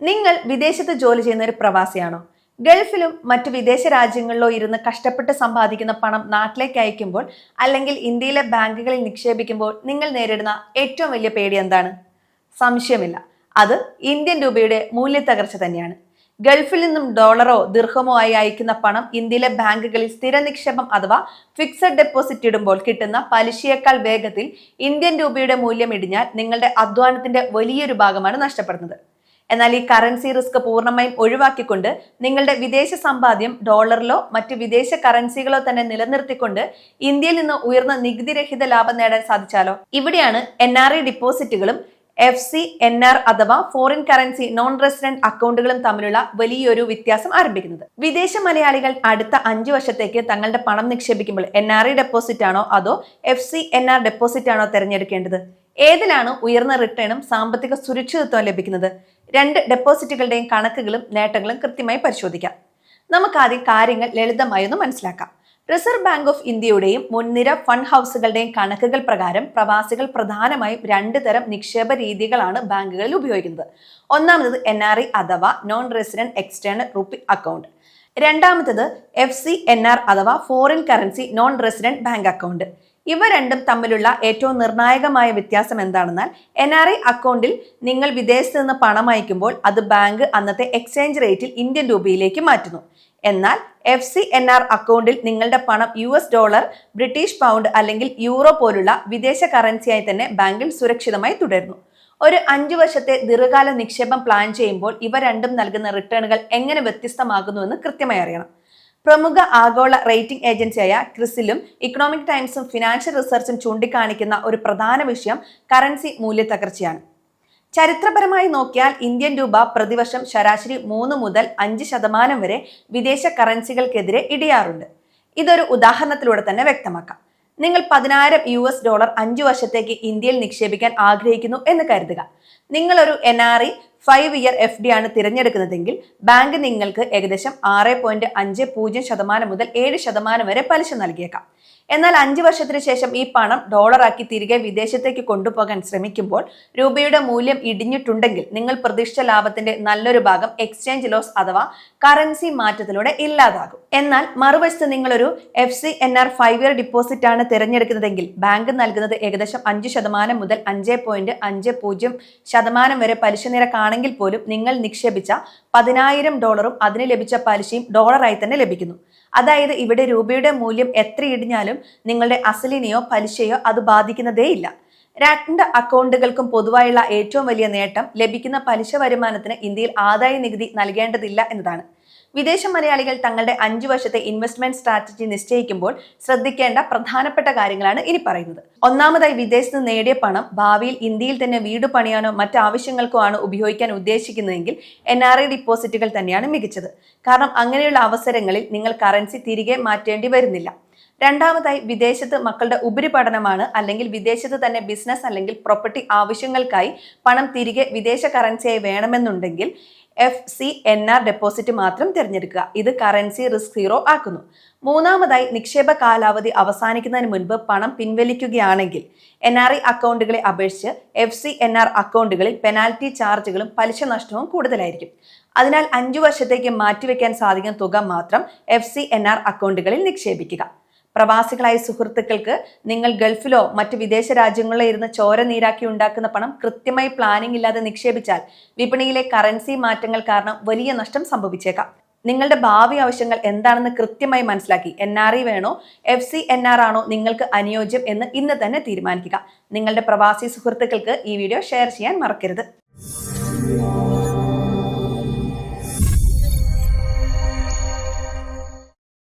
നിങ്ങൾ വിദേശത്ത് ജോലി ചെയ്യുന്ന ഒരു പ്രവാസിയാണോ? ഗൾഫിലും മറ്റു വിദേശ രാജ്യങ്ങളിലോ ഇരുന്ന് കഷ്ടപ്പെട്ട് സമ്പാദിക്കുന്ന പണം നാട്ടിലേക്ക് അയക്കുമ്പോൾ അല്ലെങ്കിൽ ഇന്ത്യയിലെ ബാങ്കുകളിൽ നിക്ഷേപിക്കുമ്പോൾ നിങ്ങൾ നേരിടുന്ന ഏറ്റവും വലിയ പേടി എന്താണ്? സംശയമില്ല, അത് ഇന്ത്യൻ രൂപയുടെ മൂല്യത്തകർച്ച തന്നെയാണ്. ഗൾഫിൽ നിന്നും ഡോളറോ ദിർഹമോ ആയി അയക്കുന്ന പണം ഇന്ത്യയിലെ ബാങ്കുകളിൽ സ്ഥിര നിക്ഷേപം അഥവാ ഫിക്സഡ് ഡെപ്പോസിറ്റ് ഇടുമ്പോൾ കിട്ടുന്ന പലിശയേക്കാൾ വേഗത്തിൽ ഇന്ത്യൻ രൂപയുടെ മൂല്യം ഇടിഞ്ഞാൽ നിങ്ങളുടെ അധ്വാനത്തിന്റെ വലിയൊരു ഭാഗമാണ് നഷ്ടപ്പെടുന്നത്. എന്നാൽ ഈ കറൻസി റിസ്ക് പൂർണ്ണമായും ഒഴിവാക്കിക്കൊണ്ട് നിങ്ങളുടെ വിദേശ സമ്പാദ്യം ഡോളറിലോ മറ്റ് വിദേശ കറൻസികളോ തന്നെ നിലനിർത്തിക്കൊണ്ട് ഇന്ത്യയിൽ നിന്ന് ഉയർന്ന നികുതിരഹിത ലാഭം നേടാൻ സാധിച്ചാലോ? ഇവിടെയാണ് NRI ഡിപ്പോസിറ്റുകളും FCNR അഥവാ ഫോറിൻ കറൻസി നോൺ റെസിഡന്റ് അക്കൗണ്ടുകളും തമ്മിലുള്ള വലിയൊരു വ്യത്യാസം ആരംഭിക്കുന്നത്. വിദേശ മലയാളികൾ അടുത്ത 5 വർഷത്തേക്ക് തങ്ങളുടെ പണം നിക്ഷേപിക്കുമ്പോൾ NRI ഡെപ്പോസിറ്റ് ആണോ അതോ FCNR ഡെപ്പോസിറ്റ് ആണോ തിരഞ്ഞെടുക്കേണ്ടത്? ഏതിലാണ് ഉയർന്ന റിട്ടേണും സാമ്പത്തിക സുരക്ഷിതത്വം ലഭിക്കുന്നത്? 2 ഡെപ്പോസിറ്റുകളുടെയും കണക്കുകളും നേട്ടങ്ങളും കൃത്യമായി പരിശോധിക്കാം. നമുക്ക് ആദ്യം കാര്യങ്ങൾ ലളിതമായി ഒന്ന് മനസ്സിലാക്കാം. റിസർവ് ബാങ്ക് ഓഫ് ഇന്ത്യയുടെയും മുൻനിര ഫണ്ട് ഹൗസുകളുടെയും കണക്കുകൾ പ്രകാരം പ്രവാസികൾ പ്രധാനമായും 2 തരം നിക്ഷേപ രീതികളാണ് ബാങ്കുകളിൽ ഉപയോഗിക്കുന്നത്. ഒന്നാമത് NRI അഥവാ non resident external rupee account. രണ്ടാമത്തത് FCNR അഥവാ foreign currency non resident bank account. ഇവ രണ്ടും തമ്മിലുള്ള ഏറ്റവും നിർണായകമായ വ്യത്യാസം എന്താണെന്നാൽ NRI അക്കൗണ്ടിൽ നിങ്ങൾ വിദേശത്ത് നിന്ന് പണം അയക്കുമ്പോൾ അത് ബാങ്ക് അന്നത്തെ എക്സ്ചേഞ്ച് റേറ്റിൽ ഇന്ത്യൻ രൂപയിലേക്ക് മാറ്റുന്നു. എന്നാൽ FCNR അക്കൗണ്ടിൽ നിങ്ങളുടെ പണം US ഡോളർ, ബ്രിട്ടീഷ് പൗണ്ട് അല്ലെങ്കിൽ യൂറോ പോലുള്ള വിദേശ കറൻസിയായി തന്നെ ബാങ്കിൽ സുരക്ഷിതമായി തുടരുന്നു. ഒരു 5 വർഷത്തെ ദീർഘകാല നിക്ഷേപം പ്ലാൻ ചെയ്യുമ്പോൾ ഇവ രണ്ടും നൽകുന്ന റിട്ടേണുകൾ എങ്ങനെ വ്യത്യസ്തമാകുന്നുവെന്ന് കൃത്യമായി അറിയണം. പ്രമുഖ ആഗോള റേറ്റിംഗ് ഏജൻസിയായ ക്രിസിലും ഇക്കണോമിക് ടൈംസും ഫിനാൻഷ്യൽ റിസർച്ചും ചൂണ്ടിക്കാണിക്കുന്ന ഒരു പ്രധാന വിഷയം കറൻസി മൂല്യത്തകർച്ചയാണ്. ചരിത്രപരമായി നോക്കിയാൽ ഇന്ത്യൻ രൂപ പ്രതിവർഷം ശരാശരി 3 മുതൽ 5% വരെ വിദേശ കറൻസികൾക്കെതിരെ ഇടിയാറുണ്ട്. ഇതൊരു ഉദാഹരണത്തിലൂടെ തന്നെ വ്യക്തമാക്കാം. നിങ്ങൾ 10,000 US ഡോളർ 5 വർഷത്തേക്ക് ഇന്ത്യയിൽ നിക്ഷേപിക്കാൻ ആഗ്രഹിക്കുന്നു എന്ന് കരുതുക. നിങ്ങൾ ഒരു NRI 5 ഇയർ FD ആണ് തിരഞ്ഞെടുക്കുന്നതെങ്കിൽ ബാങ്ക് നിങ്ങൾക്ക് ഏകദേശം 6.50% മുതൽ 7% വരെ പലിശ നൽകിയേക്കാം. എന്നാൽ 5 വർഷത്തിന് ശേഷം ഈ പണം ഡോളറാക്കി തിരികെ വിദേശത്തേക്ക് കൊണ്ടുപോകാൻ ശ്രമിക്കുമ്പോൾ രൂപയുടെ മൂല്യം ഇടിഞ്ഞിട്ടുണ്ടെങ്കിൽ നിങ്ങൾ പ്രതീക്ഷിച്ച ലാഭത്തിന്റെ നല്ലൊരു ഭാഗം എക്സ്ചേഞ്ച് ലോസ് അഥവാ കറൻസി മാറ്റത്തിലൂടെ ഇല്ലാതാകും. എന്നാൽ മറുവശത്ത് നിങ്ങളൊരു FCNR 5 ഇയർ ഡിപ്പോസിറ്റ് ആണ് തിരഞ്ഞെടുക്കുന്നതെങ്കിൽ ബാങ്ക് നൽകുന്നത് ഏകദേശം 5% മുതൽ 5.50% വരെ പലിശ നിരക്കാണെങ്കിൽ പോലും നിങ്ങൾ നിക്ഷേപിച്ച 10,000 ഡോളറും അതിന് ലഭിച്ച പലിശയും ഡോളറായി തന്നെ ലഭിക്കുന്നു. അതായത് ഇവിടെ രൂപയുടെ മൂല്യം എത്ര ഇടിഞ്ഞാലും നിങ്ങളുടെ അസലിനെയോ പലിശയോ അത് ബാധിക്കുന്നതേയില്ല. 2 അക്കൗണ്ടുകൾക്കും പൊതുവായുള്ള ഏറ്റവും വലിയ നേട്ടം ലഭിക്കുന്ന പലിശ വരുമാനത്തിന് ഇന്ത്യയിൽ ആദായ നികുതി നൽകേണ്ടതില്ല എന്നതാണ്. വിദേശ മലയാളികൾ തങ്ങളുടെ 5 വർഷത്തെ ഇൻവെസ്റ്റ്മെന്റ് സ്ട്രാറ്റജി നിശ്ചയിക്കുമ്പോൾ ശ്രദ്ധിക്കേണ്ട പ്രധാനപ്പെട്ട കാര്യങ്ങളാണ് ഇനി പറയുന്നത്. ഒന്നാമതായി, വിദേശത്ത് നിന്ന് നേടിയ പണം ഭാവിയിൽ ഇന്ത്യയിൽ തന്നെ വീട് പണിയാനോ മറ്റ് ആവശ്യങ്ങൾക്കോ ആണ് ഉപയോഗിക്കാൻ ഉദ്ദേശിക്കുന്നതെങ്കിൽ NRI ഡിപ്പോസിറ്റുകൾ തന്നെയാണ് മികച്ചത്. കാരണം അങ്ങനെയുള്ള അവസരങ്ങളിൽ നിങ്ങൾ കറൻസി തിരികെ മാറ്റേണ്ടി വരുന്നില്ല. രണ്ടാമതായി, വിദേശത്ത് മക്കളുടെ ഉപരിപഠനമാണ് അല്ലെങ്കിൽ വിദേശത്ത് തന്നെ ബിസിനസ് അല്ലെങ്കിൽ പ്രോപ്പർട്ടി ആവശ്യങ്ങൾക്കായി പണം തിരികെ വിദേശ കറൻസിയായി വേണമെന്നുണ്ടെങ്കിൽ FCNR ഡെപ്പോസിറ്റ് മാത്രം തിരഞ്ഞെടുക്കുക. ഇത് കറൻസി റിസ്ക് 0 ആക്കുന്നു. മൂന്നാമതായി, നിക്ഷേപ കാലാവധി അവസാനിക്കുന്നതിന് മുൻപ് പണം പിൻവലിക്കുകയാണെങ്കിൽ NRI അക്കൗണ്ടുകളെ അപേക്ഷിച്ച് FCNR അക്കൗണ്ടുകളിൽ പെനാൽറ്റി ചാർജുകളും പലിശ നഷ്ടവും കൂടുതലായിരിക്കും. അതിനാൽ 5 വർഷത്തേക്ക് മാറ്റിവെക്കാൻ സാധിക്കുന്ന തുക മാത്രം FCNR അക്കൗണ്ടുകളിൽ നിക്ഷേപിക്കുക. പ്രവാസികളായ സുഹൃത്തുക്കൾക്ക് നിങ്ങൾ ഗൾഫിലോ മറ്റ് വിദേശ രാജ്യങ്ങളിലോ ഇരുന്ന് ചോര നീരാക്കി ഉണ്ടാക്കുന്ന പണം കൃത്യമായി പ്ലാനിംഗ് ഇല്ലാതെ നിക്ഷേപിച്ചാൽ വിപണിയിലെ കറൻസി മാറ്റങ്ങൾ കാരണം വലിയ നഷ്ടം സംഭവിച്ചേക്കാം. നിങ്ങളുടെ ഭാവി ആവശ്യങ്ങൾ എന്താണെന്ന് കൃത്യമായി മനസ്സിലാക്കി NRI വേണോ FCNR ആണോ നിങ്ങൾക്ക് അനുയോജ്യം എന്ന് ഇന്ന് തന്നെ തീരുമാനിക്കുക. നിങ്ങളുടെ പ്രവാസി സുഹൃത്തുക്കൾക്ക് ഈ വീഡിയോ ഷെയർ ചെയ്യാൻ മറക്കരുത്.